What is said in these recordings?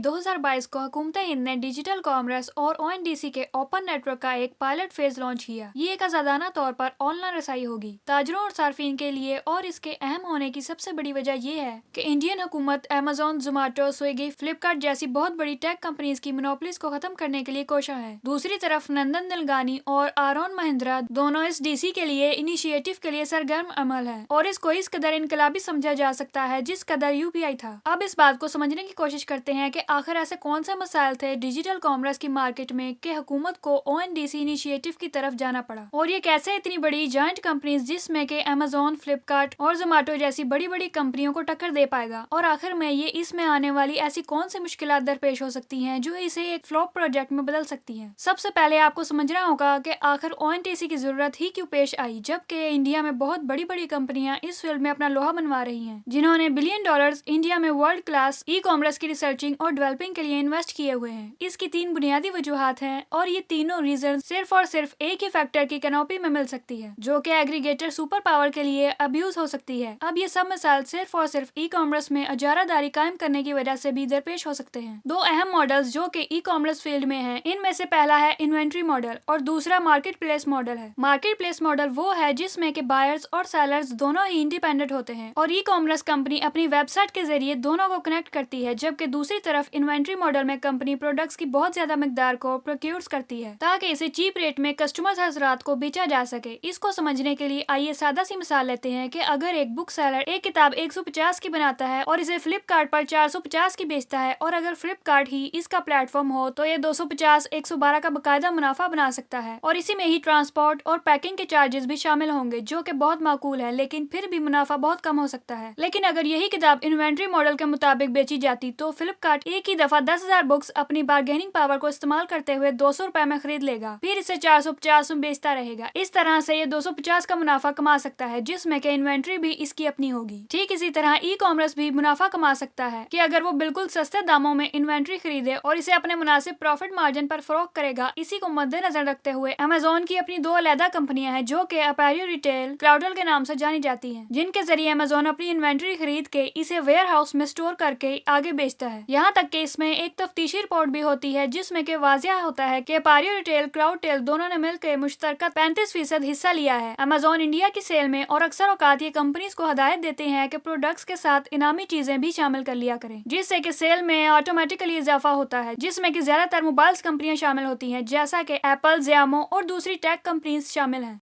2022 को हुकूमत हिंद ने डिजिटल कॉमर्स और ONDC के ओपन नेटवर्क का एक पायलट फेज लॉन्च किया। ये एक आजादाना तौर पर ऑनलाइन रसाई होगी ताजरों और सार्फिन के लिए, और इसके अहम होने की सबसे बड़ी वजह ये है कि इंडियन हुकूमत अमेजोन, जोमेटो, स्विगी, फ्लिपकार्ट जैसी बहुत बड़ी टेक कंपनीज की मोनोपोलीज को खत्म करने के लिए कोशा है। दूसरी तरफ नंदन निलेकानी और आरोन महिंद्रा दोनों इस DC के लिए इनिशिएटिव के लिए सरगर्म अमल है, और इसको इस कदर इनकलाबी समझा जा सकता है जिस कदर UPI था। अब इस बात को समझने की कोशिश करते हैं कि आखिर ऐसे कौन से मसाइल थे डिजिटल कॉमर्स की मार्केट में कि हुकूमत को ONDC इनिशिएटिव की तरफ जाना पड़ा, और ये कैसे इतनी बड़ी जॉइंट कंपनीज जिसमें के अमेजोन, फ्लिपकार्ट और जोमेटो जैसी बड़ी बड़ी कंपनियों को टक्कर दे पाएगा, और आखिर में ये इसमें आने वाली ऐसी कौन सी मुश्किलात दरपेश हो सकती हैं जो इसे एक फ्लॉप प्रोजेक्ट में बदल सकती हैं। सबसे पहले आपको समझना होगा कि आखिर ONDC की जरूरत ही क्यों पेश आई, जबकि इंडिया में बहुत बड़ी बड़ी कंपनियां इस फील्ड में अपना लोहा मनवा रही हैं, जिन्होंने बिलियन डॉलर्स इंडिया में वर्ल्ड क्लास ई-कॉमर्स की रिसर्चिंग और डेवलपिंग के लिए इन्वेस्ट किए हुए हैं। इसकी 3 बुनियादी वजूहात हैं, और ये तीनों रीजन सिर्फ और सिर्फ एक ही फैक्टर की कैनोपी में मिल सकती है, जो कि एग्रीगेटर सुपर पावर के लिए अब्यूज हो सकती है। अब ये सब मिसाल सिर्फ और सिर्फ ई-कॉमर्स में अजारादारी कायम करने की वजह से भी दरपेश हो सकते हैं। 2 अहम मॉडल्स जो कि ई-कॉमर्स फील्ड में हैं, इनमें से पहला है इन्वेंट्री मॉडल और दूसरा मार्केट प्लेस मॉडल है। मार्केट प्लेस मॉडल वो है जिसमें के बायर्स और सेलर्स दोनों ही इंडिपेंडेंट होते हैं, और ई-कॉमर्स कंपनी अपनी वेबसाइट के जरिए दोनों को कनेक्ट करती है, जबकि दूसरी तरफ इन्वेंट्री मॉडल में कंपनी प्रोडक्ट्स की बहुत ज्यादा मिकदार को प्रोक्यूर्स करती है ताकि इसे चीप रेट में कस्टमर्स हजरात को बेचा जा सके। इसको समझने के लिए आइए सादा सी मिसाल लेते हैं कि अगर एक बुक सेलर एक किताब 150 की बनाता है और इसे फ्लिपकार्ट पर 450 की बेचता है, और अगर फ्लिपकार्ट ही इसका प्लेटफॉर्म हो तो ये 250 112 का बकायदा मुनाफा बना सकता है, और इसी में ही ट्रांसपोर्ट और पैकिंग के चार्जेस भी शामिल होंगे, जो कि बहुत माकूल है, लेकिन फिर भी मुनाफा बहुत कम हो सकता है। लेकिन अगर यही किताब इन्वेंट्री मॉडल के मुताबिक बेची जाती तो फ्लिपकार्ट एक ही दफा 10,000 बुक्स अपनी बार्गेनिंग पावर को इस्तेमाल करते हुए 200 रुपए में खरीद लेगा, फिर इसे 450 में बेचता रहेगा। इस तरह से ये 250 का मुनाफा कमा सकता है, जिसमें के इन्वेंट्री भी इसकी अपनी होगी। ठीक इसी तरह ई-कॉमर्स भी मुनाफा कमा सकता है कि अगर वो बिल्कुल सस्ते दामों में इन्वेंट्री खरीदे और इसे अपने मुनासिब प्रॉफिट मार्जिन पर फरोख्त करेगा। इसी को मद्देनजर रखते हुए अमेजोन की अपनी 2 अलहदा कंपनियां हैं जो कि अपैरियो रिटेल क्लाउडल के नाम से जानी जाती हैं, जिनके जरिए अमेजोन अपनी इन्वेंट्री खरीद के इसे वेयर हाउस में स्टोर करके आगे बेचता है। यहाँ तक कि इसमें एक तफ्तीशी रिपोर्ट भी होती है जिसमें के वाज़िया होता है कि अपैरियो रिटेल, क्लाउडटेल दोनों ने मिलकर मुश्तरका 35% हिस्सा लिया है अमेजोन इंडिया की सेल में, और अक्सर औकात ये कंपनीज को हदायत देते हैं कि प्रोडक्ट्स के साथ इनामी चीजें भी शामिल कर लिया करें, जिससे कि सेल में ऑटोमेटिकली इजाफा होता है, जिसमें कि ज्यादातर मोबाइल कंपनियां शामिल होती हैं, जैसा कि एप्पल, ज़ियोमी और दूसरी टेक कंपनीज शामिल हैं।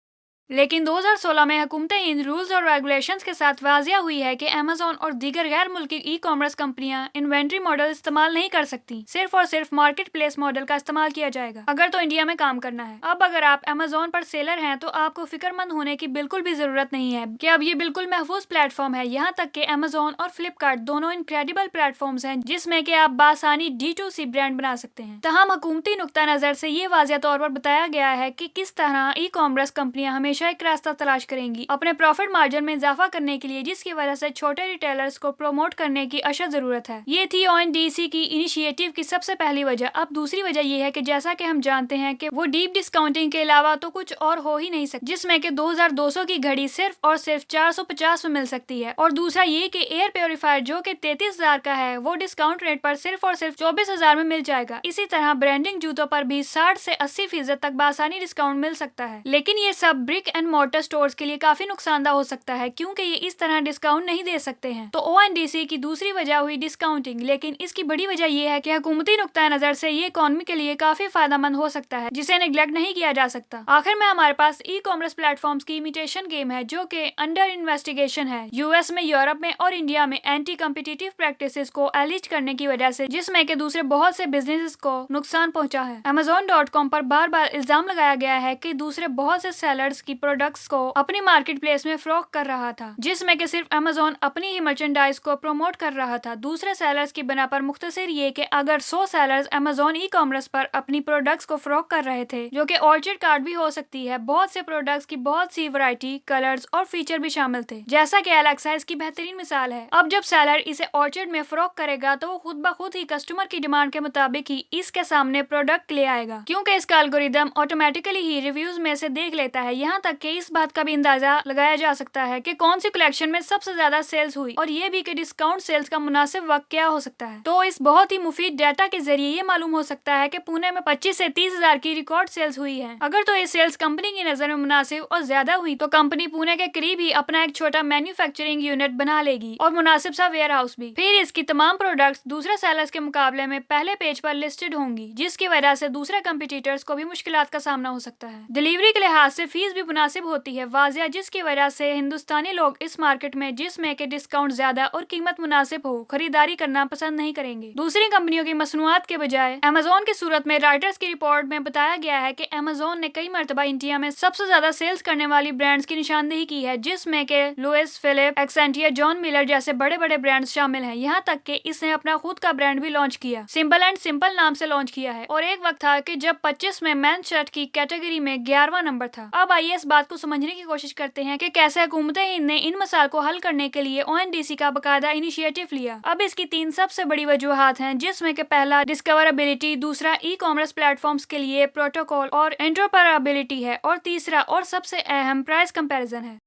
लेकिन 2016 में हुकूमत हिंद रूल्स और रेगुलेशंस के साथ वाजिया हुई है कि अमेजोन और दीगर गैर मुल्की ई-कॉमर्स कंपनियां इन्वेंट्री मॉडल इस्तेमाल नहीं कर सकती, सिर्फ और सिर्फ मार्केट प्लेस मॉडल का इस्तेमाल किया जाएगा अगर तो इंडिया में काम करना है। अब अगर आप अमेजोन पर सेलर हैं तो आपको फिक्रमंद होने की बिल्कुल भी जरूरत नहीं है कि अब ये बिल्कुल महफूज प्लेटफॉर्म है। यहाँ तक कि अमेजोन और फ्लिपकार्ट दोनों इनक्रेडिबल प्लेटफॉर्म्स हैं जिसमें कि आप बासानी D2C ब्रांड बना सकते हैं। तमाम हुकूमती नुक्ता नजर से ये वाजिया तौर पर बताया गया है कि किस तरह ई-कॉमर्स कंपनियां हमेशा एक रास्ता तलाश करेंगी अपने प्रॉफिट मार्जिन में इजाफा करने के लिए, जिसकी वजह से छोटे रिटेलर्स को प्रमोट करने की अशद जरूरत है। ये थी ONDC की इनिशिएटिव की सबसे पहली वजह। अब दूसरी वजह ये है कि जैसा कि हम जानते हैं कि वो डीप डिस्काउंटिंग के अलावा तो कुछ और हो ही नहीं सकता, जिसमें कि 2200 की घड़ी सिर्फ और सिर्फ 450 में मिल सकती है, और दूसरा ये कि एयर प्योरीफायर जो कि 33,000 का है वो डिस्काउंट रेट पर सिर्फ और सिर्फ 24,000 में मिल जाएगा। इसी तरह ब्रांडिंग जूतों पर भी 60 से 80% तक बासानी डिस्काउंट मिल सकता है। लेकिन ये सब ब्रिक एंड मोर्टर स्टोर्स के लिए काफी नुकसानदा हो सकता है, क्योंकि ये इस तरह डिस्काउंट नहीं दे सकते हैं। तो ONDC की दूसरी वजह हुई डिस्काउंटिंग, लेकिन इसकी बड़ी वजह यह है कि हुकूमती नुक्ता नजर से ये इकोनॉमी के लिए काफी फायदेमंद हो सकता है, जिसे नेग्लेक्ट नहीं किया जा सकता। आखिर में हमारे पास ई-कॉमर्स प्लेटफॉर्म्स की इमिटेशन गेम है जो कि अंडर इन्वेस्टिगेशन है US में, यूरोप में और इंडिया में एंटी कम्पिटिटिव प्रैक्टिसेस को एलिज करने की वजह से, जिसमें के दूसरे बहुत से बिजनेसेस को नुकसान पहुंचा है। Amazon.com पर बार बार इल्जाम लगाया गया है कि दूसरे बहुत से सेलर्स की प्रोडक्ट्स को अपनी मार्केट प्लेस में फरोख्त कर रहा था, जिसमें कि सिर्फ अमेजोन अपनी ही मर्चेंडाइज को प्रमोट कर रहा था दूसरे सेलर्स की बना पर। मुख्तसर ये कि अगर 100 सेलर्स अमेजोन ई-कॉमर्स पर अपनी प्रोडक्ट्स को फरोख्त कर रहे थे, जो कि ऑर्चर्ड कार्ड भी हो सकती है, बहुत से प्रोडक्ट्स की बहुत सी वैरायटी, कलर्स और फीचर भी शामिल थे, जैसा कि एलेक्सा इसकी बेहतरीन मिसाल है। अब जब सेलर इसे ऑर्चर्ड में फरोख्त करेगा तो वो खुद ब खुद ही कस्टमर की डिमांड के मुताबिक ही इसके सामने प्रोडक्ट ले आएगा, क्योंकि इसका एल्गोरिदम ऑटोमेटिकली ही रिव्यूज में से देख लेता है। यहाँ तक कि इस बात का भी अंदाजा लगाया जा सकता है कि कौन सी कलेक्शन में सबसे ज्यादा सेल्स हुई और ये भी कि डिस्काउंट सेल्स का मुनासिब वक्त क्या हो सकता है। तो इस बहुत ही मुफीद डाटा के जरिए ये मालूम हो सकता है कि पुणे में 25 से 30 हजार की रिकॉर्ड सेल्स हुई है। अगर तो ये सेल्स कंपनी की नजर में मुनासिब और ज्यादा हुई तो कंपनी पुणे के करीब ही अपना एक छोटा मैन्युफैक्चरिंग यूनिट बना लेगी और मुनासिब सा वेयर हाउस भी। फिर इसकी तमाम प्रोडक्ट्स दूसरे सेलर्स के मुकाबले में पहले पेज पर लिस्टेड होंगी, जिसकी वजह से दूसरे कंपटीटर्स को भी मुश्किलात का सामना हो सकता है। डिलीवरी के लिहाज से फीस भी मुनासिब होती है वाजिया, जिसकी वजह से हिंदुस्तानी लोग इस मार्केट में जिसमें के डिस्काउंट ज्यादा और कीमत मुनासिब हो खरीदारी करना पसंद नहीं करेंगे। दूसरी कंपनियों की मसनूआत के बजाय अमेज़न की सूरत में राइटर्स की रिपोर्ट में बताया गया है कि अमेज़न ने कई मरतबा इंडिया में सबसे ज्यादा सेल्स करने वाली ब्रांड्स की निशानदेही की है, जिसमें के लुइस फिलिप, एक्सेंटिया, जॉन मिलर जैसे बड़े बड़े ब्रांड्स शामिल हैं। यहाँ तक कि इसने अपना खुद का ब्रांड भी लॉन्च किया, सिंपल एंड सिंपल नाम से लॉन्च किया है। और एक वक्त था कि जब 25 में मेन शर्ट की कैटेगरी में 11वां नंबर था। अब आइए इस बात को समझने की कोशिश करते हैं कि कैसे हुकूमत हिंद ने इन मसाइल को हल करने के लिए ONDC का बाकायदा इनिशिएटिव लिया। अब इसकी 3 सबसे बड़ी वजूहात हैं, जिसमें कि पहला डिस्कवरेबिलिटी, दूसरा ई कॉमर्स प्लेटफॉर्म्स के लिए प्रोटोकॉल और इंटरऑपरेबिलिटी है, और तीसरा और सबसे अहम प्राइस कंपैरिजन है।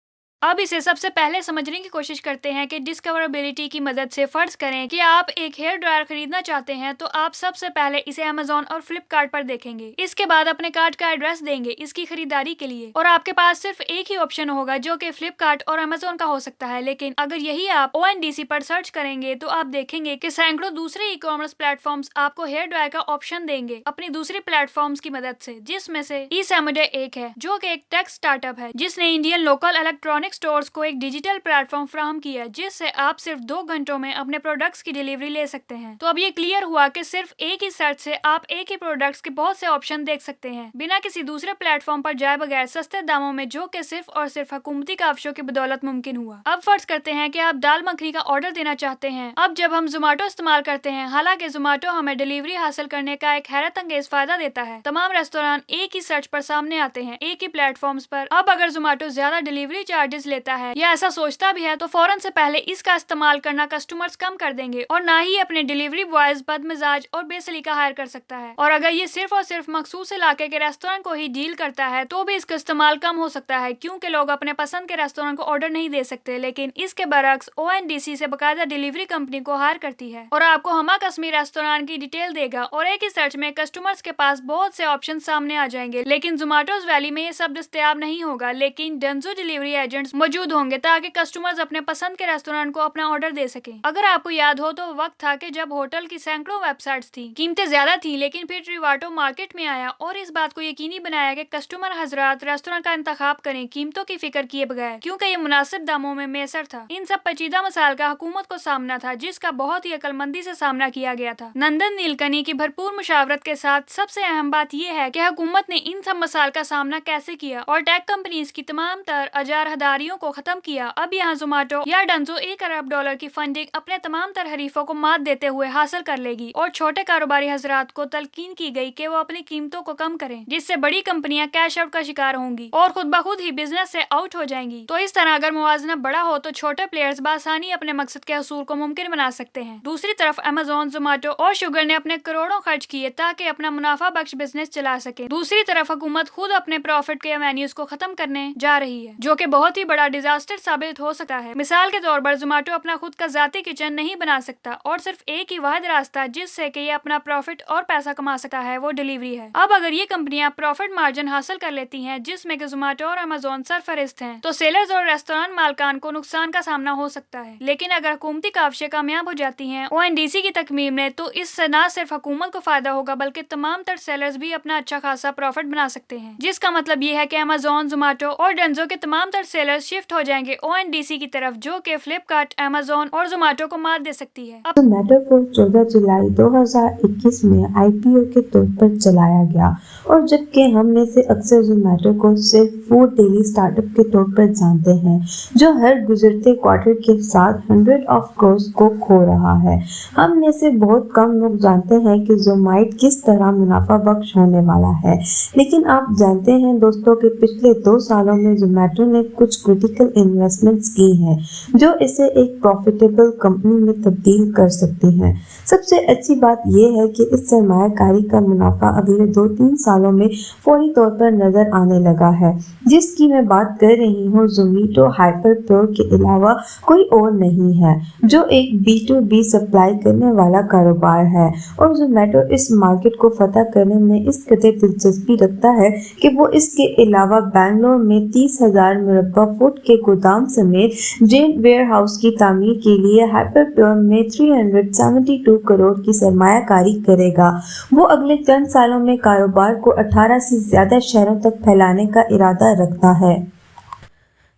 अब इसे सबसे पहले समझने की कोशिश करते हैं कि डिस्कवरेबिलिटी की मदद से फर्ज करें कि आप एक हेयर ड्रायर खरीदना चाहते हैं, तो आप सबसे पहले इसे अमेज़न और फ्लिपकार्ट पर देखेंगे। इसके बाद अपने कार्ट का एड्रेस देंगे इसकी खरीदारी के लिए, और आपके पास सिर्फ एक ही ऑप्शन होगा जो कि फ्लिपकार्ट और अमेज़न का हो सकता है। लेकिन अगर यही आप ONDC पर सर्च करेंगे तो आप देखेंगे कि सैकड़ों दूसरे ई कॉमर्स प्लेटफॉर्म्स आपको हेयर ड्रायर का ऑप्शन देंगे अपनी दूसरी प्लेटफॉर्म्स की मदद से, जिसमें से ई-सेमुडे एक है, जो कि एक टेक स्टार्टअप है जिसने इंडियन लोकल इलेक्ट्रॉनिक स्टोर्स को एक डिजिटल प्लेटफॉर्म फराहम किया, जिससे आप सिर्फ 2 घंटों में अपने प्रोडक्ट्स की डिलीवरी ले सकते हैं। तो अब ये क्लियर हुआ कि सिर्फ एक ही सर्च से आप एक ही प्रोडक्ट्स के बहुत से ऑप्शन देख सकते हैं बिना किसी दूसरे प्लेटफॉर्म पर जाए बगैर, सस्ते दामों में, जो कि सिर्फ और सिर्फ हुकूमती काफिशों की बदौलत मुमकिन हुआ। अब फर्ज करते हैं कि आप दाल मखनी का ऑर्डर देना चाहते हैं। अब जब हम जोमेटो इस्तेमाल करते हैं, हालांकि जोमेटो हमें डिलीवरी हासिल करने का एक हैरत अंगेज फायदा देता है, तमाम रेस्टोरेंट एक ही सर्च पर सामने आते हैं एक ही प्लेटफॉर्म्स पर। अब अगर जोमेटो ज्यादा डिलीवरी चार्जेस लेता है या ऐसा सोचता भी है तो फौरन से पहले इसका इस्तेमाल करना कस्टमर्स कम कर देंगे और ना ही अपने डिलीवरी बॉयज बदमिजाज और बेसलीका हायर कर सकता है। और अगर ये सिर्फ और सिर्फ मखसूस इलाके के रेस्टोरेंट को ही डील करता है तो भी इसका इस्तेमाल कम हो सकता है, क्योंकि लोग अपने पसंद के रेस्टोरेंट को ऑर्डर नहीं दे सकते। लेकिन इसके बरक्स ONDC से बाकायदा डिलीवरी कंपनी को हायर करती है और आपको हमा कस्मी रेस्टोरेंट की डिटेल देगा, और एक ही सर्च में कस्टमर्स के पास बहुत से ऑप्शन सामने आ जाएंगे। लेकिन जोमेटोज वैली में ये सब दस्तयाब नहीं होगा, लेकिन डंजो डिलीवरी एजेंट्स मौजूद होंगे ताकि कस्टमर्स अपने पसंद के रेस्टोरेंट को अपना ऑर्डर दे सकें। अगर आपको याद हो तो वक्त था कि जब होटल की सैकड़ों वेबसाइट्स थी, कीमतें ज्यादा थी, लेकिन फिर ट्रिवाटो मार्केट में आया और इस बात को यकीनी बनाया कि कस्टमर हजरात रेस्टोरेंट का इंतखाब करें कीमतों की फिक्र किए बगैर, क्योंकि ये मुनासिब दामों में मैसर था। इन सब पेचीदा मसाइल का हुकूमत को सामना था, जिसका बहुत ही अक्लमंदी से सामना किया गया था। नंदन नीलकनी की भरपूर मुशावरत के साथ सबसे अहम बात यह है कि हुकूमत ने इन सब मसाइल का सामना कैसे किया और टेक कंपनीज की तमाम तर अजारहदारियों को खत्म किया। अब यहाँ जोमेटो या डंजो $1 अरब की फंडिंग अपने तमाम तर हरीफों को मात देते हुए हासिल कर लेगी, और छोटे कारोबारी हजरात को तलकीन की गई कि वो अपनी कीमतों को कम करें, जिससे बड़ी कंपनियां कैश आउट का शिकार होंगी और खुद ब खुद ही बिजनेस से आउट हो जाएंगी। तो इस तरह अगर मुवाजना बड़ा हो तो छोटे प्लेयर्स बासानी अपने मकसद के हसूल को मुमकिन बना सकते हैं। दूसरी तरफ अमेज़न, जोमेटो और शुगर ने अपने करोड़ों खर्च किए ताकि अपना मुनाफा बख्श बिजनेस चला सके। दूसरी तरफ हुकूमत खुद अपने प्रॉफिट के एवेन्यूज को खत्म करने जा रही है, जो कि बहुत ही बड़ा डिजास्टर साबित हो सकता है। मिसाल के तौर पर जोमेटो अपना खुद का जाती किचन नहीं बना सकता और सिर्फ एक ही वाहिद रास्ता जिससे कि ये अपना प्रॉफिट और पैसा कमा सकता है वो डिलीवरी है। अब अगर ये कंपनियां प्रॉफिट मार्जिन हासिल कर लेती हैं, जिसमें कि जोमेटो और अमेज़न सरफहरिस्त हैं, तो सेलर्स और रेस्टोरेंट मालकान को नुकसान का सामना हो सकता है। लेकिन अगर हुकूमती काफिशें कामयाब हो जाती हैं ONDC की तकमीम में, तो इससे न सिर्फ हुकूमत को फायदा होगा बल्कि तमाम तर सेलर्स भी अपना अच्छा खासा प्रॉफिट बना सकते हैं, जिसका मतलब ये है कि अमेज़न, जोमेटो और डंजो के तमाम तर सेलर्स शिफ्ट हो जाएंगे ONDC की तरफ, जो कि फ्लिपकार्ट, अमेज़न और जोमेटो को मात दे सकती है। जोमेटो को 14 जुलाई 2021 में IPO के तौर पर चलाया गया, और जबकि हम में से अक्सर जोमेटो को सिर्फ फूड डेली स्टार्टअप के तौर पर जानते हैं, जो हर गुजरते क्वार्टर के साथ 100 ऑफ करोड़ को खो रहा है, हम में से बहुत कम लोग जानते हैं कि जोमाइट किस तरह मुनाफा बख्श होने वाला है। लेकिन आप जानते हैं दोस्तों कि पिछले 2 सालों में जोमेटो ने कुछ क्रिटिकल इन्वेस्टमेंट्स की हैं जो इसे एक प्रॉफिटेबल कंपनी में तब्दील कर सकती हैं। सबसे अच्छी बात यह है कि इस सरमायाकारी का मुनाफा अगले 2-3 सालों में फौरी तौर पर नजर आने लगा है। जिसकी मैं बात कर रही हूँ ज़ोमैटो हाइपरप्योर के अलावा कोई और नहीं है, जो एक B2B सप्लाई करने वाला कारोबार है और ज़ोमैटो इस मार्केट को फतह करने में इस कदर दिलचस्पी रखता है कि वो इसके अलावा बेंगलोर में 30,000 मुरब्बा फुट के गोदाम समेत जेंट वेयरहाउस की तामीर के लिए हाइपरप्योर में 372 करोड़ की सरमायाकारी करेगा। वो अगले चंद सालों में कारोबार को 18 से ज्यादा शहरों तक फैलाने का इरादा रखता है।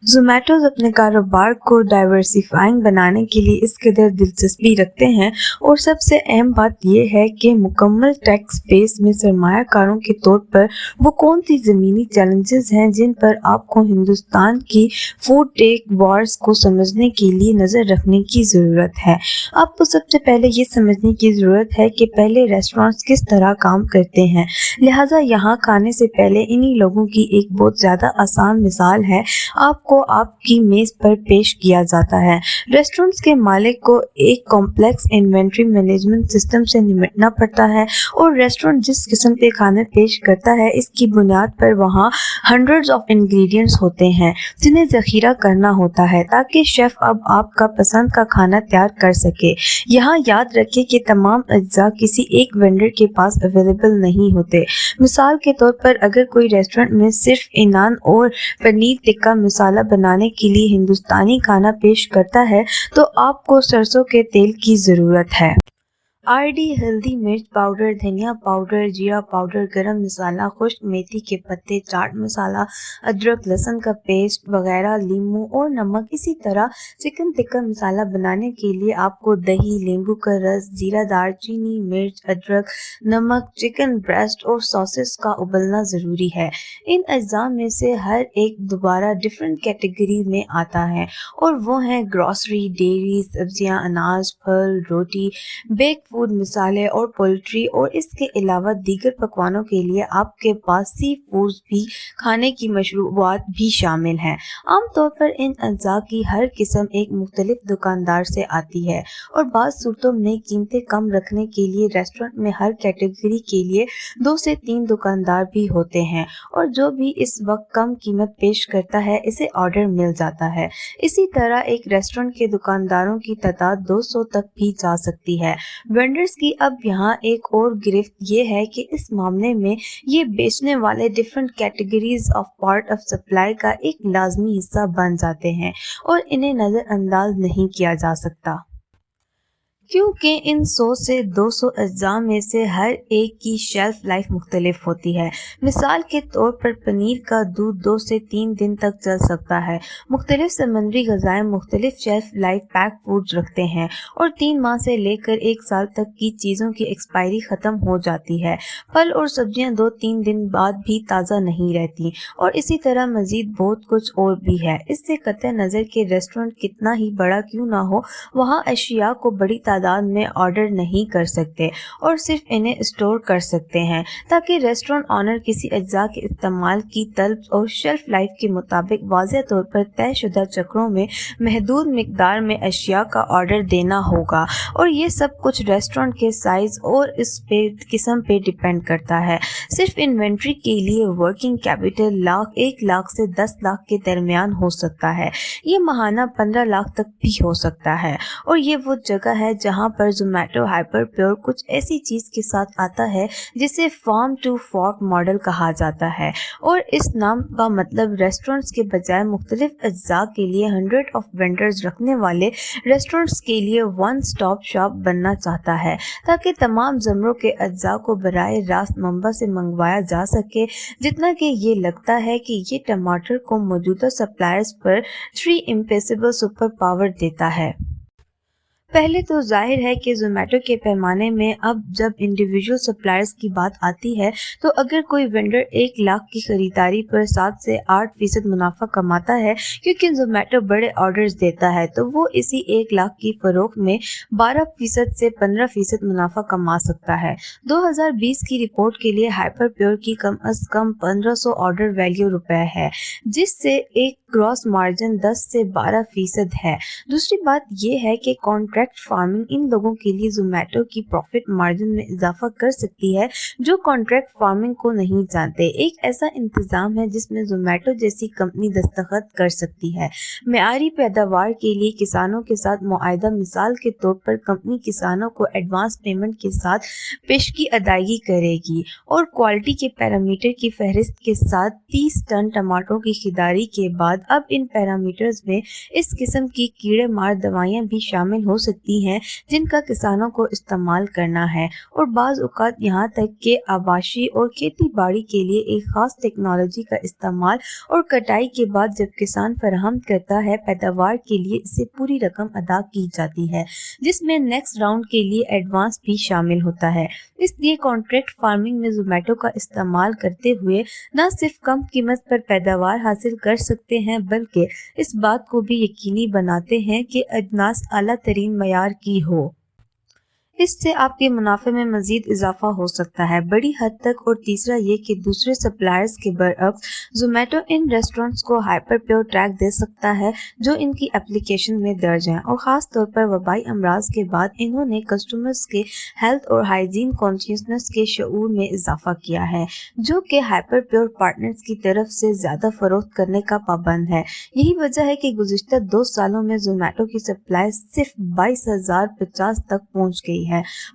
ज़ोमैटो अपने कारोबार को डाइवर्सिफाइंग बनाने के लिए इस कदर दिलचस्पी रखते हैं और सबसे अहम बात यह है कि मुकम्मल टेक स्पेस में सरमायाकारों के तौर पर वो कौन सी ज़मीनी चैलेंजेस हैं जिन पर आपको हिंदुस्तान की फूड टेक वॉर्स को समझने के लिए नज़र रखने की ज़रूरत है। आपको सबसे पहले ये समझने की ज़रूरत है कि पहले रेस्टोरेंट्स किस तरह काम करते हैं, लिहाजा यहाँ खाने से पहले इन्हीं लोगों की एक बहुत ज़्यादा आसान मिसाल है आपको आपकी मेज पर पेश किया जाता है। रेस्टोरेंट्स के मालिक को एक कॉम्प्लेक्स इन्वेंट्री मैनेजमेंट सिस्टम से निपटना पड़ता है और रेस्टोरेंट जिस किस्म के खाने पेश करता है इसकी बुनियाद पर वहाँ हंड्रेड्स ऑफ इंग्रेडिएंट्स होते हैं जिन्हें ज़खीरा करना होता है ताकि शेफ अब आपका पसंद का खाना तैयार कर सके। यहाँ याद रखें कि तमाम अज्जा किसी एक वेंडर के पास अवेलेबल नहीं होते। मिसाल के तौर पर अगर कोई रेस्टोरेंट में सिर्फ नान और पनीर टिक्का मसाला बनाने के लिए हिंदुस्तानी खाना पेश करता है तो आपको सरसों के तेल की ज़रूरत है। आरडी हल्दी, मिर्च पाउडर, धनिया पाउडर, जीरा पाउडर, गरम मसाला, खुश्क मेथी के पत्ते, चाट मसाला, अदरक लहसुन का पेस्ट वगैरह, लीमू और नमक। इसी तरह चिकन टिक्का मसाला बनाने के लिए आपको दही, नींबू का रस, जीरा, दालचीनी, मिर्च, अदरक, नमक, चिकन ब्रेस्ट और सॉसेस का उबलना ज़रूरी है। इन अज्जा में से हर एक दोबारा डिफरेंट कैटेगरी में आता है और वो हैं ग्रॉसरी, डेयरी, सब्जियां, अनाज, फल, रोटी, बेक फूड, मसाले और पोल्ट्री और इसके अलावा दीगर पकवानों के लिए आपके पास सी फूड्स भी खाने की मशरूबात भी शामिल हैं। आमतौर पर इन अज्जा की हर किस्म एक मुख्तलिफ दुकानदार से आती है और बाज़ सूरतों में कीमतें कम रखने के लिए रेस्टोरेंट में हर कैटेगरी के लिए 2 से 3 दुकानदार भी होते हैं और जो भी इस वक्त कम कीमत पेश करता है इसे ऑर्डर मिल जाता है। इसी तरह एक रेस्टोरेंट के दुकानदारों की तादाद 200 तक भी जा सकती है। वेंडर्स की अब यहाँ एक और गिरफ्त ये है कि इस मामले में ये बेचने वाले different categories of part of supply का एक लाजमी हिस्सा बन जाते हैं और इन्हें नज़रअंदाज नहीं किया जा सकता क्योंकि इन 100 से 200 अज्जा में से हर एक की शेल्फ लाइफ मुख्तलिफ होती है। मिसाल के तौर पर पनीर का दूध 2 से 3 दिन तक चल सकता है। मुख्तलिफ समंदरी ग़ज़ाएँ मुख्तलिफ शेल्फ लाइफ पैक फूड्स रखते हैं और 3 माह से लेकर 1 साल तक की चीज़ों की एक्सपायरी ख़त्म हो जाती है। फल और सब्जियां 2-3 दिन बाद भी ताज़ा नहीं रहती और इसी तरह मज़ीद बहुत कुछ और भी है। इससे कतई नज़र के रेस्टोरेंट कितना ही बड़ा क्यों ना हो, वहाँ अशिया को बड़ी तादाद में ऑर्डर नहीं कर सकते और सिर्फ इन्हें स्टोर कर सकते हैं ताकि रेस्टोरेंट ऑनर किसी अज्जा के इस्तेमाल की तलब और शेल्फ लाइफ के मुताबिक वाज़ेह तौर पर तयशुदा चक्रों में महदूद मिकदार में अशिया का ऑर्डर देना होगा और ये सब कुछ रेस्टोरेंट के साइज और इस पे किस्म पे डिपेंड करता है। सिर्फ इन्वेंट्री के लिए वर्किंग कैपिटल 1 लाख से 10 लाख के दरमियान हो सकता है। ये माहाना 15 लाख तक भी हो सकता है और ये वो जगह है जहाँ पर ज़ोमैटो हाइपरप्योर कुछ ऐसी चीज़ के साथ आता है जिसे फार्म टू फॉर्क मॉडल कहा जाता है और इस नाम का मतलब रेस्टोरेंट्स के बजाय मुख्तलिफ अज्जा के लिए 100 ऑफ वेंडर्स रखने वाले रेस्टोरेंट्स के लिए वन स्टॉप शॉप बनना चाहता है ताकि तमाम ज़मरों के अज्जा को बराए रास्त मंबा से मंगवाया जा सके। जितना कि ये लगता है कि ये टमाटर को मौजूदा सप्लायर्स पर 3 इम्पॉसिबल सुपर पावर देता है। पहले तो जाहिर है कि ज़ोमैटो के पैमाने में अब जब इंडिविजुअल सप्लायर्स की बात आती है तो अगर कोई वेंडर 1 लाख की खरीदारी पर 7 से 8% मुनाफा कमाता है क्योंकि ज़ोमैटो बड़े ऑर्डर्स देता है तो वो इसी 1 लाख की फरोख्त में 12% से 15% मुनाफा कमा सकता है। 2020 की रिपोर्ट के लिए हाइपरप्योर की कम अज़ कम 1500 ऑर्डर वैल्यू रुपए है जिससे एक ग्रॉस मार्जिन 10 से 12% है। दूसरी बात ये है कि कॉन्ट्रैक्ट फार्मिंग इन लोगों के लिए जोमेटो की प्रॉफिट मार्जिन में इजाफा कर सकती है जो कॉन्ट्रैक्ट फार्मिंग को नहीं जानते। एक ऐसा इंतजाम है जिसमें जोमेटो जैसी कंपनी दस्तखत कर सकती है। मेयारी पैदावार के लिए किसानों के साथ मुआहदा, मिसाल के तौर पर कंपनी किसानों को एडवांस पेमेंट के साथ पेशगी अदायगी करेगी और क्वालिटी के पैरामीटर की फहरिस्त के साथ 30 टन टमाटरों की खरीदारी के बाद अब इन पैरामीटर्स में इस किस्म की कीड़े मार दवाइयां भी शामिल हो सकती हैं जिनका किसानों को इस्तेमाल करना है और बाज़ औक़ात यहाँ तक कि आबाशी और खेती बाड़ी के लिए एक ख़ास टेक्नोलॉजी का इस्तेमाल और कटाई के बाद जब किसान फराहम करता है पैदावार के लिए इससे पूरी रकम अदा की जाती है जिसमें नेक्स्ट राउंड के लिए एडवांस भी शामिल होता है। इसलिए कॉन्ट्रैक्ट फार्मिंग में जोमेटो का इस्तेमाल करते हुए न सिर्फ कम कीमत पर पैदावार हासिल कर सकते हैं बल्कि इस बात को भी यकीनी बनाते हैं कि अजनास आला तरीन मयार की हो। इससे आपके मुनाफे में मजीद इजाफा हो सकता है बड़ी हद तक। और तीसरा ये कि दूसरे सप्लायर्स के बरअक्स जोमेटो इन रेस्टोरेंट्स को हाइपर प्योर टैग दे सकता है जो इनकी एप्लीकेशन में दर्ज हैं और ख़ास तौर पर वबाई अमराज के बाद इन्होंने कस्टमर्स के हेल्थ और हाइजीन कॉन्शियसनेस के शऊर में इजाफा किया है जो कि हाइपर प्योर पार्टनर्स की तरफ से ज़्यादा फरोख्त करने का पाबंद है। यही वजह है कि गुज़िश्ता 2 सालों में जोमेटो की सप्लाई सिर्फ 22,050 तक पहुँच गई है।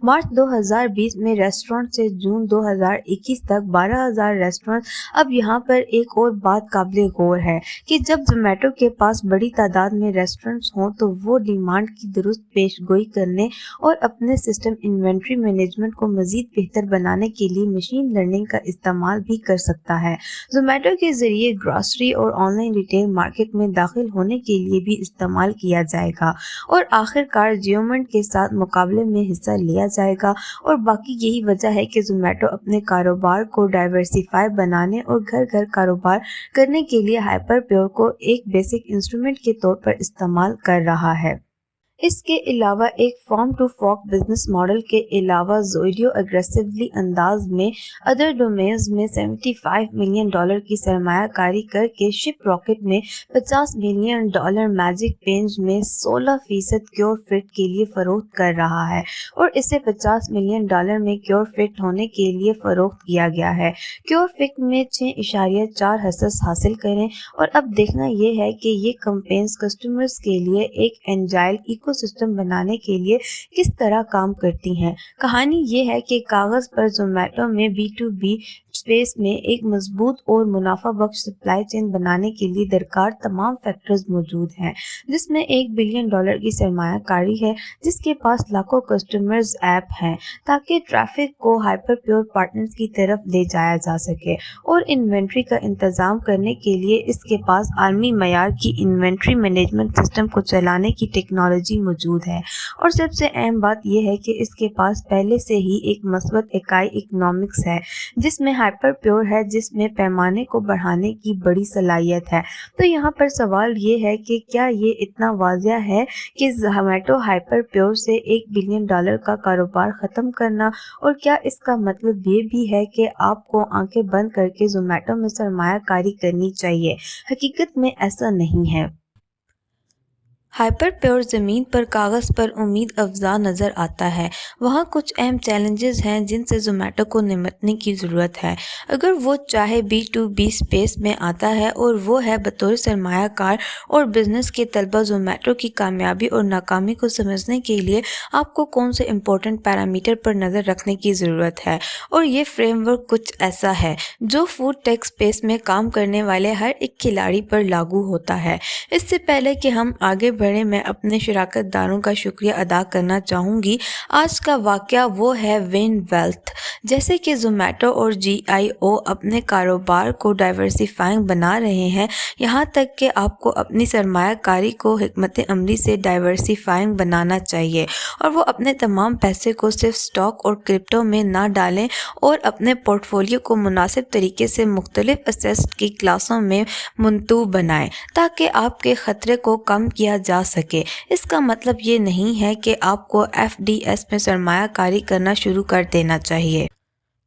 मार्च 2020 में रेस्टोरेंट से जून 2021 तक 12,000 रेस्टोरेंट। अब यहाँ पर एक और बात काबिल गौर है कि जब जोमेटो के पास बड़ी तादाद में रेस्टोरेंट्स हों तो वो डिमांड की दुरुस्त पेशगोई करने और अपने सिस्टम इन्वेंट्री मैनेजमेंट को मजीद बेहतर बनाने के लिए मशीन लर्निंग का इस्तेमाल भी कर सकता है। जोमेटो के जरिए ग्रॉसरी और ऑनलाइन रिटेल मार्केट में दाखिल होने के लिए भी इस्तेमाल किया जाएगा और आखिरकार जियोमर्ट के साथ मुकाबले में हिस्सा लिया जाएगा। और बाकी यही वजह है कि जोमेटो अपने कारोबार को डाइवर्सिफाई बनाने और घर घर कारोबार करने के लिए हाइपर प्योर को एक बेसिक इंस्ट्रूमेंट के तौर पर इस्तेमाल कर रहा है। इसके अलावा एक farm to fork business model के अलावा जोडियो एग्रेसिवली अंदाज में अदर डोमेन्स में $75 मिलियन की सरमायाकारी करके शिप रॉकेट में $50 मिलियन, मैजिक पेंज में 16% क्योर फिट के लिए फरोख्त कर रहा है और इसे $50 मिलियन में क्योर फिट होने के लिए फरोख्त किया गया है। क्योर फिट में 6.4 हसस हासिल करें और अब देखना यह है कि ये कैंपेन्स कस्टमर्स के लिए एक एंजाइल इकोसिस्टम बनाने के लिए किस तरह काम करती हैं। कहानी ये है कि कागज़ पर जोमेटो में B2B स्पेस में एक मजबूत और मुनाफा बख्श सप्लाई चेन बनाने के लिए दरकार तमाम फैक्टर्स मौजूद हैं जिसमें $1 बिलियन की सरमायाकारी है जिसके पास लाखों कस्टमर्स ऐप हैं ताकि ट्रैफिक को हाइपर प्योर पार्टनर्स की तरफ ले जाया जा सके और इन्वेंट्री का इंतजाम करने के लिए इसके पास आलमी मयार की इन्वेंट्री मैनेजमेंट सिस्टम को चलाने की टेक्नोलॉजी मौजूद है। और सबसे अहम बात यह है कि इसके पास पहले से ही एक मस्बत इकाई इकोनॉमिक्स है जिसमें हाइपर प्योर है जिसमें पैमाने को बढ़ाने की बड़ी सलाहियत है। तो यहाँ पर सवाल ये है कि क्या ये इतना वाज़िया है कि जोमेटो हाइपर प्योर से $1 बिलियन का कारोबार ख़त्म करना, और क्या इसका मतलब ये भी है कि आपको आंखें बंद करके जोमेटो में सरमायाकारी करनी चाहिए? हकीकत में ऐसा नहीं है। हाइपर प्योर ज़मीन पर कागज़ पर उम्मीद अफजा नज़र आता है। वहाँ कुछ अहम चैलेंजेस हैं जिनसे जोमेटो को निपटने की ज़रूरत है अगर वो चाहे B2B स्पेस में आता है, और वो है बतौर सरमायाकार और बिज़नेस के तलबा जोमेटो की कामयाबी और नाकामी को समझने के लिए आपको कौन से इम्पोर्टेंट पैरामीटर पर नज़र रखने की ज़रूरत है। और ये फ्रेमवर्क कुछ ऐसा है जो फूड टेक स्पेस में काम करने वाले हर एक खिलाड़ी पर लागू होता है। इससे पहले कि हम आगे मैं अपने शिराकतदारों का शुक्रिया अदा करना चाहूँगी। आज का वाक़या वो है वेन वेल्थ। जैसे कि जोमेटो और GIO अपने कारोबार को डाइवर्सिफाइंग बना रहे हैं, यहाँ तक कि आपको अपनी सरमायाकारी को हिकमत अमली से डाइवर्सिफाइंग बनाना चाहिए और वो अपने तमाम पैसे को सिर्फ स्टॉक और क्रिप्टो में ना डालें और अपने पोर्टफोलियो को मुनासिब तरीके से मुख्तलिफ एसेट्स की क्लासों में मुंतूब बनाएं ताकि आपके ख़तरे को कम किया जा सके। इसका मतलब ये नहीं है कि आपको FDS में सरमायाकारी करना शुरू कर देना चाहिए।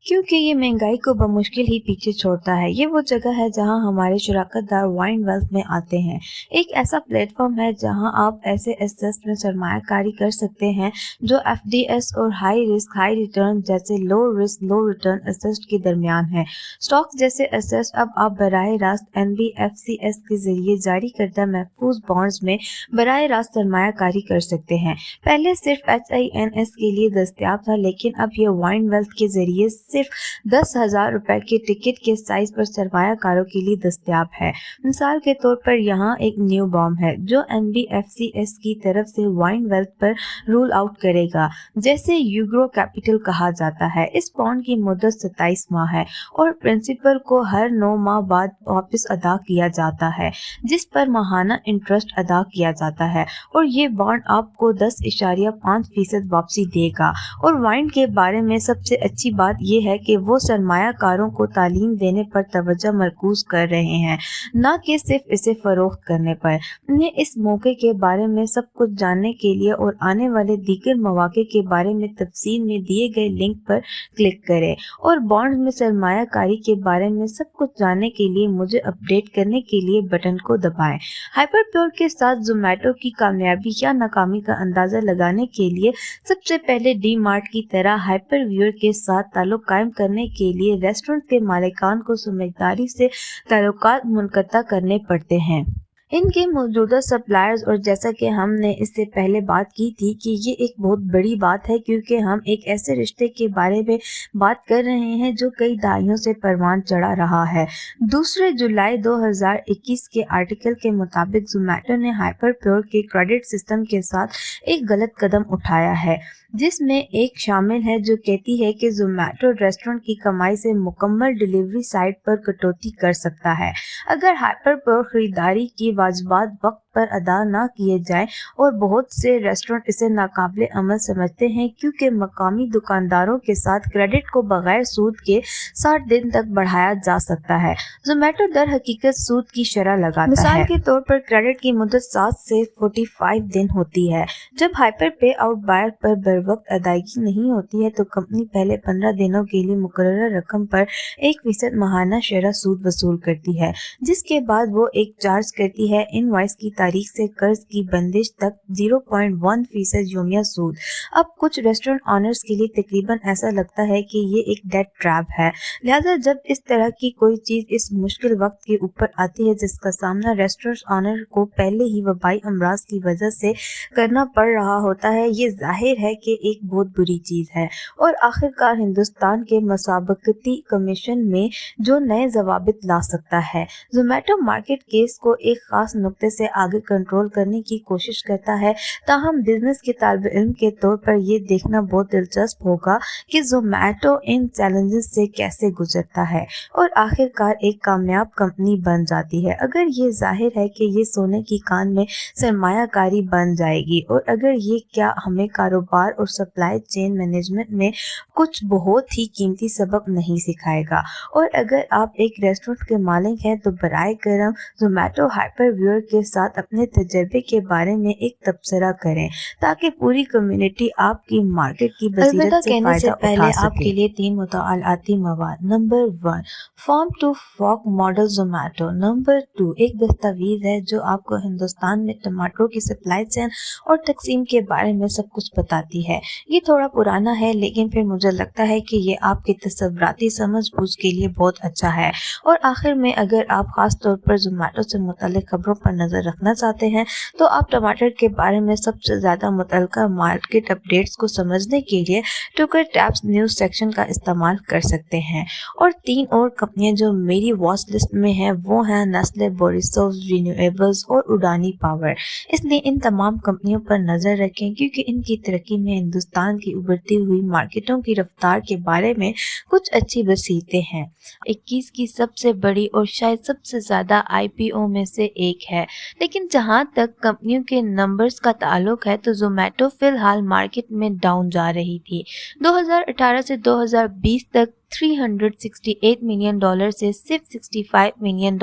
क्योंकि ये महंगाई को बमुश्किल ही पीछे छोड़ता है। ये वो जगह है जहां हमारे शराकतदार वाइन वेल्थ में आते हैं। एक ऐसा प्लेटफॉर्म है जहां आप ऐसे एसेट्स में सरमायाकारी कर सकते हैं जो एफडीएस और हाई रिस्क हाई रिटर्न जैसे लो रिस्क लो रिटर्न एसेट्स के दरमियान है। स्टॉक्स जैसे एसेट्स अब आप बराह रास्त एनबीएफसीएस के जरिए जारी करदा महफूज बॉन्ड्स में बराह रास्त सरमायाकारी कर सकते हैं। पहले सिर्फ HINS के लिए दस्तयाब था, लेकिन अब ये वाइन वेल्थ के जरिए सिर्फ 10,000 रुपए के टिकट के साइज पर सरमायाकारों के लिए दस्तयाब है। मिसाल के तौर पर यहाँ एक न्यू बॉम्ब है जो NBFCS की तरफ से वाइन वेल्थ पर रूल आउट करेगा, जैसे यूग्रो कैपिटल कहा जाता है। इस बॉन्ड की मुद्दत 27 माह है और प्रिंसिपल को हर 9 माह बाद वापस अदा किया जाता है, जिस पर माहाना इंटरेस्ट अदा किया जाता है, और ये बॉन्ड आपको 10.5% वापसी देगा। और वाइन के बारे में सबसे अच्छी बात यह है कि वो सरमायाकारों को तालीम देने पर तवज्जो मरकूज कर रहे हैं, न कि सिर्फ इसे फरोख्त करने पर। उन्हें इस मौके के बारे में सब कुछ जानने के लिए और आने वाले दीगर मौके के बारे में तफसील में दिए गए लिंक पर क्लिक करें, और बॉन्ड में सरमायाकारी के बारे में सब कुछ जानने के लिए मुझे अपडेट करने के लिए बटन को दबाएं। हाइपरप्योर के साथ जोमेटो की कामयाबी या नाकामी का अंदाजा लगाने के लिए सबसे पहले डी मार्ट की तरह हाइपरव्यूअर के साथ ताल्लुक कायम करने के लिए रेस्टोरेंट के मालिकान को समझदारी से ताल्लुकात मुनक़ता करने पड़ते हैं। इनके मौजूदा सप्लायर्स, और जैसा कि हमने इससे पहले बात की थी कि ये एक बहुत बड़ी बात है, क्योंकि हम एक ऐसे रिश्ते के बारे में बात कर रहे हैं जो कई दहाइयों से परवान चढ़ा रहा है। 2 जुलाई 2021 के आर्टिकल के मुताबिक जोमेटो ने हाइपरप्योर के क्रेडिट सिस्टम के साथ एक गलत कदम उठाया है, जिसमें एक शामिल है जो कहती है कि जोमेटो रेस्टोरेंट की कमाई से मुकम्मल डिलीवरी साइट पर कटौती कर सकता है अगर हाइपरप्योर खरीदारी की वाजिबात वक्त पर अदा ना किए जाएं, और बहुत से रेस्टोरेंट इसे नाकाबिले अमल समझते हैं क्योंकि मकामी दुकानदारों के साथ क्रेडिट को बगैर सूद के 60 दिन तक बढ़ाया जा सकता है। जोमेटो दर हकीकत सूद की शरह लगाता है। मिसाल के तौर पर क्रेडिट की मुद्दत 7 से 45 दिन होती है। जब हाइपर पे आउट बायर पर बर वक्त अदायगी नहीं होती है तो कंपनी पहले 15 दिनों के लिए मुकर्रर रकम पर 1% माहाना शरह सूद वसूल करती है, जिसके बाद वो एक चार्ज करती है इनवॉइस की तारीख से कर्ज की बंदिश तक 0.1% योमिया सूद। अब कुछ रेस्टोरेंट ऑनर्स के लिए तकरीबन ऐसा लगता है कि ये एक डेट ट्रैप है, लिहाजा जब इस तरह की कोई चीज इस मुश्किल वक्त के ऊपर आती है जिसका सामना रेस्टोरेंट ऑनर को पहले ही वबाई अमराज की वजह से करना पड़ रहा होता है, ये जाहिर है कि एक बहुत बुरी चीज है। और आखिरकार हिंदुस्तान के मसाबकती कमीशन में जो नए जवाबित ला सकता है। जोमेटो मार्केट केस को एक खास नुक्ते से आगे कंट्रोल करने की कोशिश करता है, ताहम बिजनेस के तालिब इल्म के तौर पर यह देखना बहुत दिलचस्प होगा कि जोमेटो इन चैलेंजेस से कैसे गुजरता है और आखिरकार एक कामयाब कंपनी बन जाती है। अगर ये जाहिर है कि ये सोने की कान में सरमायाकारी बन जाएगी, और अगर ये क्या हमें कारोबार और सप्लाई चेन मैनेजमेंट में कुछ बहुत ही कीमती सबक नहीं सिखाएगा। और अगर आप एक रेस्टोरेंट के मालिक हैं तो बराए करम जोमेटो हाइपरव्यूअर के साथ अपने तजर्बे के बारे में एक तबसरा करें, ताकि पूरी कम्युनिटी आपकी मार्केट की बसीरत से फायदा उठा सके। आपके लिए 3 मुतालाती मवाद। Number 1, farm to fork model Zomato. Number 2, एक दस्तावेज है जो आपको हिंदुस्तान में टमाटरों की सप्लाई चेन और तकसीम के बारे में सब कुछ बताती है। ये थोड़ा पुराना है, लेकिन फिर मुझे लगता है कि ये आपकी तसव्वुराती समझ बूझ के लिए बहुत अच्छा है। और आखिर में, अगर आप खास तौर पर जोमेटो से मुताल्लिक खबरों पर नजर रखना चाहते हैं तो आप टमाटर के बारे में सबसे ज्यादा मुतल्लिका मार्केट अपडेट्स को समझने के लिए ट्विटर टैब्स न्यूज सेक्शन का इस्तेमाल कर सकते हैं। और 3 और कंपनियां जो मेरी वॉच लिस्ट में हैं वो हैं नेस्ले, बोरिसोव, रिन्यूएबल्स और उडानी पावर। इसलिए इन तमाम कंपनियों पर नजर रखें, क्योंकि इनकी तरक्की में हिंदुस्तान की उभरती हुई मार्केटों की रफ्तार के बारे में कुछ अच्छी बसीरतें हैं। 21 की सबसे बड़ी और शायद सबसे ज्यादा IPO में से एक है। लेकिन जहां तक कंपनियों के नंबर्स का ताल्लुक है तो जोमेटो फिलहाल मार्केट में डाउन जा रही थी। 2018 से 2020 तक $368 मिलियन से सिर्फ $65 मिलियन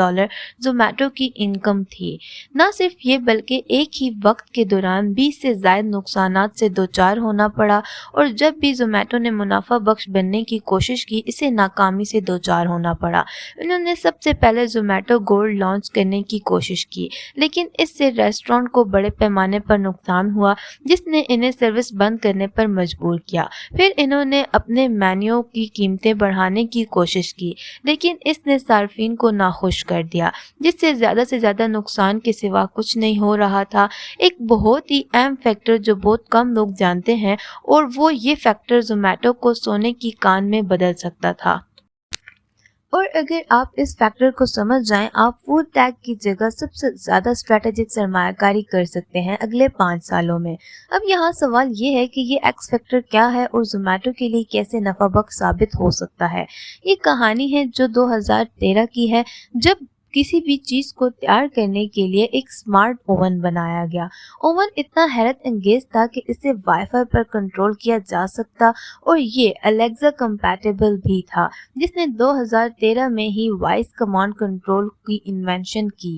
जोमेटो की इनकम थी। न सिर्फ ये बल्कि एक ही वक्त के दौरान 20 से ज़ायद नुकसानात से दोचार होना पड़ा और जब भी जोमेटो ने मुनाफा बख्श बनने की कोशिश की इसे नाकामी से दोचार होना पड़ा। उन्होंने सबसे पहले जोमेटो गोल्ड लॉन्च करने की कोशिश की लेकिन इससे रेस्टोरेंट को बड़े पैमाने पर नुकसान हुआ जिसने इन्हें सर्विस बंद करने पर मजबूर किया। फिर इन्होंने अपने मेन्यू की कीमतें बढ़ाने की कोशिश की लेकिन इसने सार्फिन को नाखुश कर दिया जिससे ज़्यादा से ज़्यादा नुकसान के सिवा कुछ नहीं हो रहा था। एक बहुत ही अहम फैक्टर जो बहुत कम लोग जानते हैं और वो ये फैक्टर जोमेटो को सोने की कान में बदल सकता था। और अगर आप इस फैक्टर को समझ जाएं आप फूड टेक की जगह सबसे ज़्यादा स्ट्रेटेजिक सरमायाकारी कर सकते हैं अगले 5 सालों में। अब यहाँ सवाल ये है कि ये एक्स फैक्टर क्या है और जोमेटो के लिए कैसे नफा बख्श साबित हो सकता है। ये कहानी है जो 2013 की है जब किसी भी चीज़ को तैयार करने के लिए एक स्मार्ट ओवन बनाया गया। ओवन इतना हैरत अंगेज था कि इसे वाईफाई पर कंट्रोल किया जा सकता और ये अलेक्सा कंपैटिबल भी था जिसने 2013 में ही वॉइस कमांड कंट्रोल की इन्वेंशन की।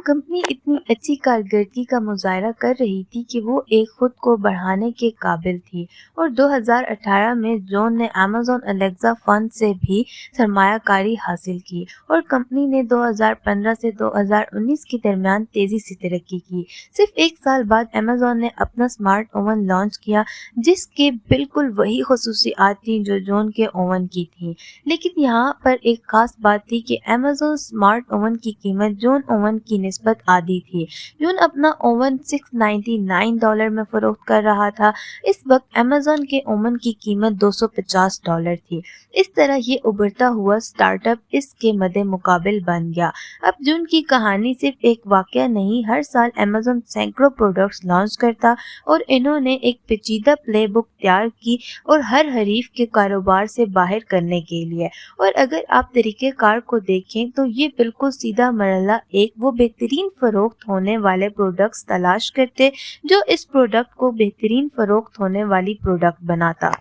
कंपनी इतनी अच्छी कारकर्दगी का मुजाहरा कर रही थी कि वो एक खुद को बढ़ाने के काबिल थी और 2018 में जॉन ने अमेज़न अलेक्सा फंड से भी सरमायाकारी हासिल की और कंपनी ने 2015 से 2019 के दरमियान तेज़ी से तरक्की की। सिर्फ एक साल बाद अमेज़न ने अपना स्मार्ट ओवन लॉन्च किया जिसके बिल्कुल वही खसूसियात थी जो जॉन के ओवन की थी। लेकिन यहाँ पर एक ख़ास बात थी कि अमेज़न स्मार्ट ओवन की कीमत जॉन ओवन की निस्बत आधी थी। जॉन अपना ओवन $699 में फरोख्त कर रहा था। इस वक्त अमेज़न के ओवन की कीमत $250 थी। इस तरह ये उभरता हुआ स्टार्टअप इसके मद्दे मुकाबिल बन गया। अब जॉन की कहानी सिर्फ एक वाकया नहीं, हर साल अमेज़न सैकड़ों प्रोडक्ट्स लॉन्च करता और इन्होंने एक पेचीदा प्लेबुक तैयार की और हर हरीफ के कारोबार से बाहर करने के लिए। और अगर आप तरीक़ेकार को देखें तो ये बिल्कुल सीधा मरहला एक वो बेहतरीन फरोख्त होने वाले प्रोडक्ट्स तलाश करते जो इस प्रोडक्ट को बेहतरीन फरोख्त होने वाली प्रोडक्ट बनाता।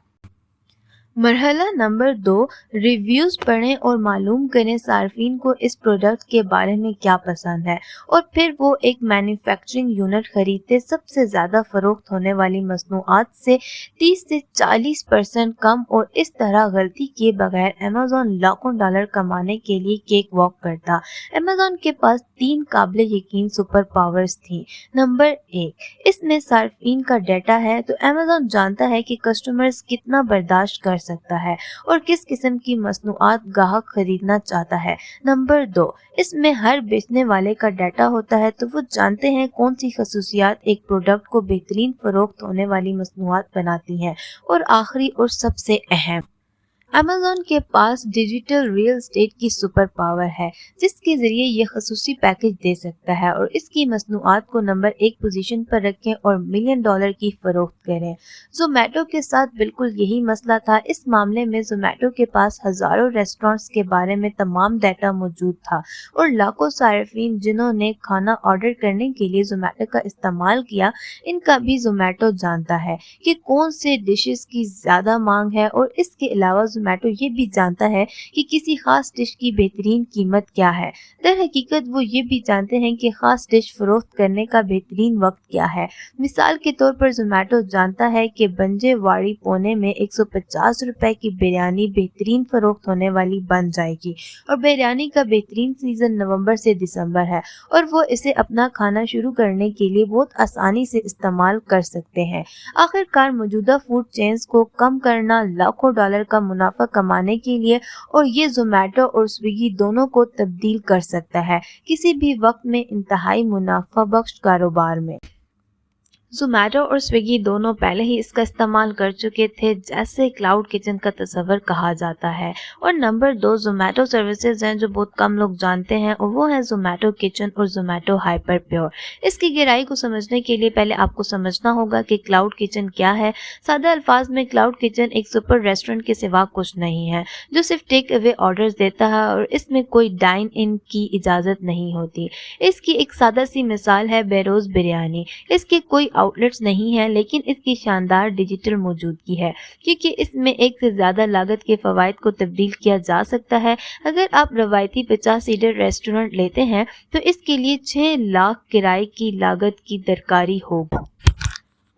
मरहला नंबर 2, रिव्यूज़ पढ़ें और मालूम करें सार्फिन को इस प्रोडक्ट के बारे में क्या पसंद है और फिर वो एक मैन्युफैक्चरिंग यूनिट खरीदते सबसे ज़्यादा फ़रोख्त होने वाली मसनूआत से 30 से 40% कम और इस तरह गलती किए बगैर अमेज़न लाखों डॉलर कमाने के लिए केक वॉक करता। अमेज़न के पास 3 काबिल यकीन सुपर पावर्स थी। नंबर 1, इसमें सार्फिन का डाटा है तो अमेज़न जानता है कि कस्टमर्स कितना बर्दाश्त कर सकता है और किस किस्म की मसनूआत ग्राहक खरीदना चाहता है। नंबर 2, इसमें हर बेचने वाले का डाटा होता है तो वो जानते हैं कौन सी खसूसियात एक प्रोडक्ट को बेहतरीन फरोख्त होने वाली मसनूआत बनाती हैं। और आखिरी और सबसे अहम, अमेज़न के पास डिजिटल रियल एस्टेट की सुपर पावर है जिसके ज़रिए ये खसूसी पैकेज दे सकता है और इसकी मसनूआत को नंबर 1 पोजीशन पर रखें और $1 मिलियन की फ़रोख्त करें। जोमेटो के साथ बिल्कुल यही मसला था। इस मामले में जोमेटो के पास हज़ारों रेस्टोरेंट्स के बारे में तमाम डाटा मौजूद था और लाखों सार्फिन जिन्होंने खाना ऑर्डर करने के लिए जोमेटो का इस्तेमाल किया इनका भी जोमेटो जानता है कि कौन से डिशेस की ज़्यादा मांग है और इसके अलावा जोमेटो ये भी जानता है कि किसी खास डिश की बेहतरीन कीमत क्या है। दर हकीकत वो ये भी जानते हैं कि खास डिश फरोख्त करने का बेहतरीन वक्त क्या है। मिसाल के तौर पर जोमेटो जानता है कि बंजेवाड़ी पुणे में 150 रुपए की बिरयानी बेहतरीन फरोख्त होने वाली बन जाएगी और बिरयानी का बेहतरीन सीजन नवंबर से दिसंबर है और वो इसे अपना खाना शुरू करने के लिए बहुत आसानी से इस्तेमाल कर सकते हैं। आखिरकार मौजूदा फूड चेन्स को कम करना लाखों डॉलर का मुनाफा कमाने के लिए और ये जोमेटो और स्विगी दोनों को तब्दील कर सकता है किसी भी वक्त में इंतहाई मुनाफा बख्श कारोबार में। जोमेटो और स्विगी दोनों पहले ही इसका इस्तेमाल कर चुके थे जैसे क्लाउड किचन का तस्वर कहा जाता है। और नंबर 2, जोमेटो सर्विसेज हैं जो बहुत कम लोग जानते हैं और वो है जोमेटो किचन और जोमेटो हाइपर प्योर। इसकी गहराई को समझने के लिए पहले आपको समझना होगा कि क्लाउड किचन क्या है। सादा अल्फाज में क्लाउड किचन एक सुपर रेस्टोरेंट के सिवा कुछ नहीं है जो सिर्फ टेक अवे ऑर्डर्स देता है और इसमें कोई डाइन इन की इजाज़त नहीं होती। इसकी एक सादा सी मिसाल है बेरोज़ बिरयानी। इसके कोई आउटलेट्स नहीं है, लेकिन इसकी शानदार डिजिटल मौजूदगी है, क्योंकि इसमें एक से ज़्यादा लागत के फ़वाइद को तब्दील किया जा सकता है। अगर आप रवायती 50 सीटर रेस्टोरेंट लेते हैं तो इसके लिए 6 लाख किराए की लागत की दरकारी होगी।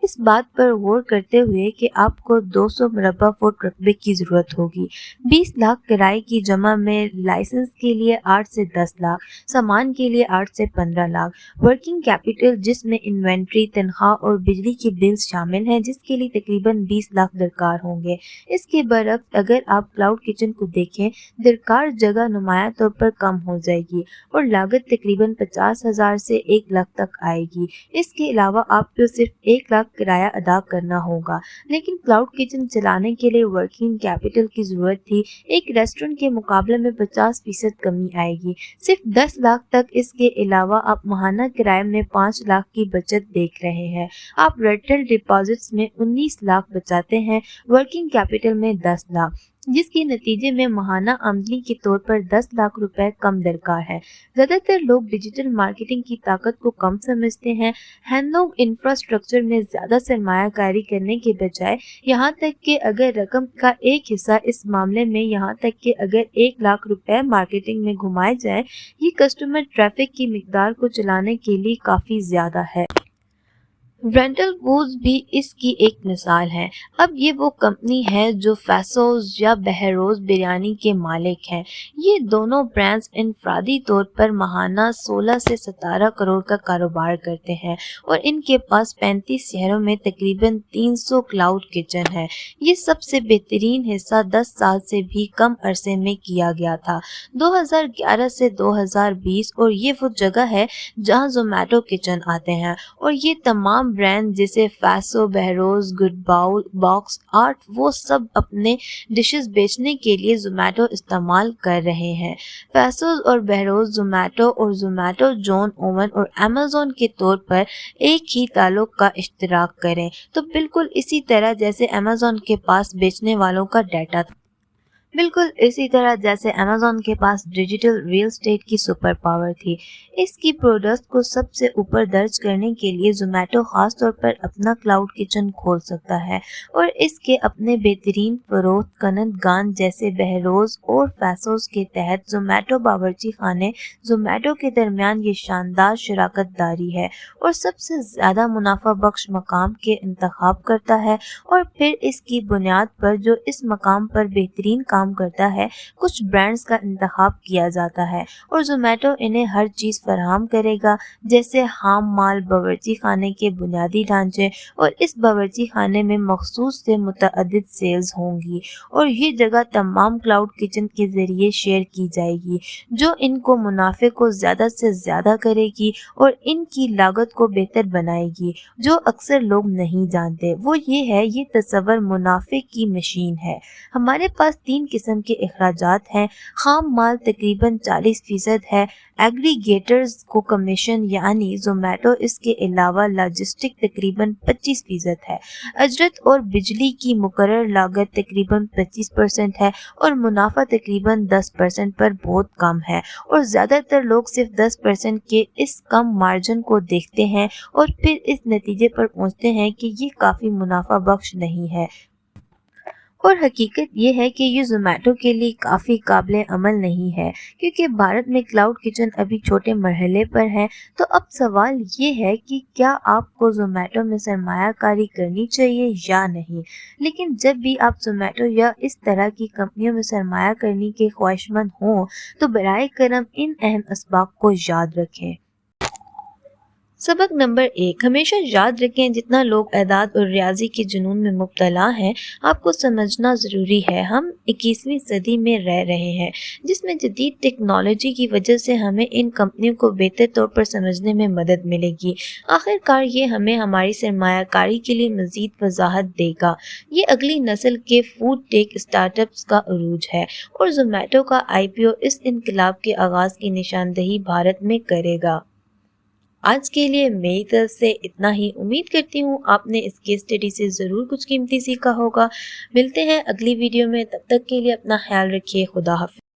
इस बात पर गौर करते हुए कि आपको 200 मुरब्बा फुट रकबे की ज़रूरत होगी, 20 लाख किराए की जमा में लाइसेंस के लिए 8 से 10 लाख, सामान के लिए 8 से 15 लाख, वर्किंग कैपिटल जिसमें इन्वेंट्री, तनख्वाह और बिजली के बिल्स शामिल हैं, जिसके लिए तकरीबन 20 लाख दरकार होंगे। इसके बरक्स अगर आप क्लाउड किचन को देखें, दरकार जगह नुमाया तौर पर कम हो जाएगी और लागत तकरीबन 50,000 से 1 लाख तक आएगी। इसके अलावा आपको सिर्फ 1 लाख किराया अदा करना होगा। लेकिन क्लाउड किचन चलाने के लिए वर्किंग कैपिटल की ज़रूरत थी। एक रेस्टोरेंट के मुकाबले में 50% कमी आएगी, सिर्फ 10 लाख तक। इसके अलावा आप माहाना किराए में 5 लाख की बचत देख रहे हैं। आप रेंटल डिपॉजिट्स में 19 लाख बचाते हैं, वर्किंग कैपिटल में 10 लाख, जिसके नतीजे में माहाना आमदनी के तौर पर 10 लाख रुपए कम दरकार है। ज़्यादातर लोग डिजिटल मार्केटिंग की ताकत को कम समझते हैं। लोग इंफ्रास्ट्रक्चर में ज़्यादा सरमायाकारी करने के बजाय यहाँ तक कि अगर रकम का एक हिस्सा इस मामले में यहाँ तक कि अगर 1 लाख रुपए मार्केटिंग में घुमाए जाए, ये कस्टमर ट्रैफिक की मिकदार को चलाने के लिए काफ़ी ज़्यादा है। रेंटल वूज भी इसकी एक मिसाल है। अब ये वो कंपनी है जो फैसोस या बहरोज़ बिरयानी के मालिक हैं। ये दोनों ब्रांड्स इनफरादी तौर पर माहाना 16 से 17 करोड़ का कारोबार करते हैं और इनके पास 35 शहरों में तकरीबन 300 क्लाउड किचन है। ये सबसे बेहतरीन हिस्सा 10 साल से भी कम अरसे में किया गया था, 2011 से 2020, और ये वो जगह है जहाँ ज़ोमैटो किचन आते हैं। और ये तमाम ब्रांड जैसे फैसो, बहरोज़, गुड बाउल, बॉक्स आर्ट, वो सब अपने डिशेस बेचने के लिए ज़ोमैटो इस्तेमाल कर रहे हैं। फैसोस और बहरोज़ ज़ोमैटो और ज़ोमैटो, जॉन ओवन और अमेज़न के तौर पर एक ही ताल्लुक का इश्तराक करें, तो बिल्कुल इसी तरह जैसे अमेज़न के पास बेचने वालों का डाटा था। बिल्कुल इसी तरह जैसे अमेज़न के पास डिजिटल रियल एस्टेट की सुपर पावर थी। इसकी प्रोडक्ट्स को सबसे ऊपर दर्ज करने के लिए ज़ोमैटो ख़ास तौर पर अपना क्लाउड किचन खोल सकता है और इसके अपने बेहतरीन फ़रोख्त कनदगान जैसे बहरोज़ और फैसोस के तहत ज़ोमैटो बावर्ची खाने ज़ोमैटो के दरमियान ये शानदार शराकत दारी है और सबसे ज़्यादा मुनाफा बख्श मकाम के इंतखाब करता है और फिर इसकी बुनियाद पर जो इस मकाम पर बेहतरीन काम करता है, कुछ ब्रांड्स का इंतखाब किया जाता है और ज़ोमैटो इन्हें हर चीज़ फराहम करेगा, जैसे हाम माल, बावर्ची खाने के बुनियादी ढांचे, और इस बावर्ची खाने में मखसूस से मुतअद्दिद सेल्स होंगी और ये जगह तमाम क्लाउड किचन के ज़रिए शेयर की जाएगी, जो इनको मुनाफे को ज़्यादा से ज़्यादा करेगी और इनकी लागत को बेहतर बनाएगी। जो अक्सर लोग नहीं जानते वो ये है, ये तस्वर मुनाफे की मशीन है। हमारे पास 3 किस्म के अखराजात हैं। खाम माल तकरीबन 40% है, एग्रीगेटर्स को कमीशन यानी ज़ोमैटो, इसके अलावा लॉजिस्टिक तकरीबन 25% है, अजरत और बिजली की मुकर्रर लागत तकरीबन 25% है और मुनाफा तकरीबन 10% पर बहुत कम है और ज़्यादातर लोग सिर्फ 10% के इस कम मार्जिन को देखते हैं और फिर इस नतीजे पर पहुंचते हैं कि ये काफ़ी मुनाफा बख्श नहीं है। और हकीकत ये है कि ये ज़ोमैटो के लिए काफ़ी काबिल अमल नहीं है, क्योंकि भारत में क्लाउड किचन अभी छोटे मरहले पर है। तो अब सवाल ये है कि क्या आपको ज़ोमैटो में सरमायाकारी करनी चाहिए या नहीं। लेकिन जब भी आप ज़ोमैटो या इस तरह की कंपनियों में सरमाया करने के ख्वाहिशमंद हों, तो बराए करम इन अहम असबाब को याद रखें। सबक नंबर 1, हमेशा याद रखें जितना लोग एदाद और रियाजी के जुनून में मुब्तला हैं, आपको समझना ज़रूरी है हम 21वीं सदी में रह रहे हैं, जिसमें जदीद टेक्नोलॉजी की वजह से हमें इन कंपनियों को बेहतर तौर पर समझने में मदद मिलेगी। आखिरकार ये हमें हमारी सरमायाकारी के लिए मज़ीद वजाहत देगा। ये अगली नस्ल के फूड टेक स्टार्टअप्स का अरूज है और ज़ोमैटो का IPO इस इनकलाब के आगाज़ की निशानदही भारत में करेगा। आज के लिए मेरी तरफ से इतना ही। उम्मीद करती हूँ आपने इस केस स्टडी से ज़रूर कुछ कीमती सीखा होगा। मिलते हैं अगली वीडियो में, तब तक के लिए अपना ख्याल रखिए। खुदा हाफ़िज़।